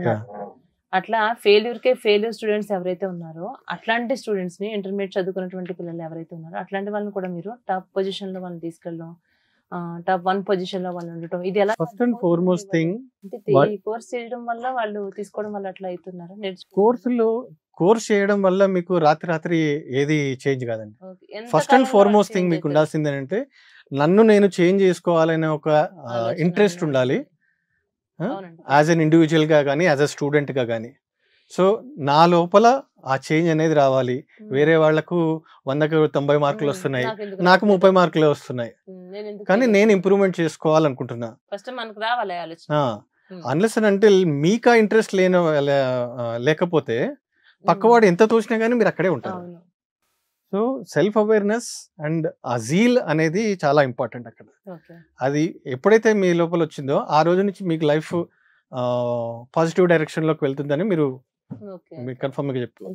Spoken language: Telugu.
చేస్తున్నారు. అట్లా ఫెయిల్యూర్ స్టూడెంట్స్ ఎవరైతే ఉన్నారో అట్లాంటి స్టూడెంట్స్ ని ఇంటర్మీడియట్ చదువుకున్నటువంటి పిల్లలు ఎవరైతే ఉన్నారో అట్లాంటి వాళ్ళని కూడా మీరు టాప్ పొజిషన్ లో వాళ్ళని తీసుకెళ్ళడం, టాప్ 1 పొజిషన్ లో వాళ్ళు ఉండటం, ఇది ఎలా ఫస్ట్ అండ్ ఫార్మోస్ట్ థింగ్ అంటే ఈ కోర్స్ చేయడం వల్ల వాళ్ళు తీసుకోవడం వల్ల అట్లా అవుతున్నారు కోర్స్ చేయడం వల్ల మీకు రాత్రి ఏది చేంజ్ కాదండి. ఫస్ట్ అండ్ ఫార్మోస్ట్ థింగ్ మీకు ఉండాల్సింది ఏంటంటే నన్ను నేను చేంజ్ చేసుకోవాలనే ఒక ఇంట్రెస్ట్ ఉండాలి, యాజ్ అన్ ఇండివిజువల్ గా కానీ యాజ్ అ స్టూడెంట్ గా కానీ. సో నా లోపల ఆ చేంజ్ అనేది రావాలి. వేరే వాళ్లకు 100కు 90 మార్కులు వస్తున్నాయి, నాకు 30 మార్కులే వస్తున్నాయి, కానీ నేను ఇంప్రూవ్మెంట్ చేసుకోవాలనుకుంటున్నా. అన్లెస్ అండ్ అంటిల్ మీకు ఆ ఇంట్రెస్ట్ లేకపోతే పక్కవాడు ఎంత తోచినా కానీ మీరు అక్కడే ఉంటారు. సో సెల్ఫ్ అవేర్నెస్ అండ్ ఆ జీల్ అనేది చాలా ఇంపార్టెంట్ అక్కడ. అది ఎప్పుడైతే మీ లోపల వచ్చిందో ఆ రోజు నుంచి మీకు లైఫ్ పాజిటివ్ డైరెక్షన్ లోకి వెళ్తుందని మీరు కన్ఫర్మ్ గా చెప్తారు.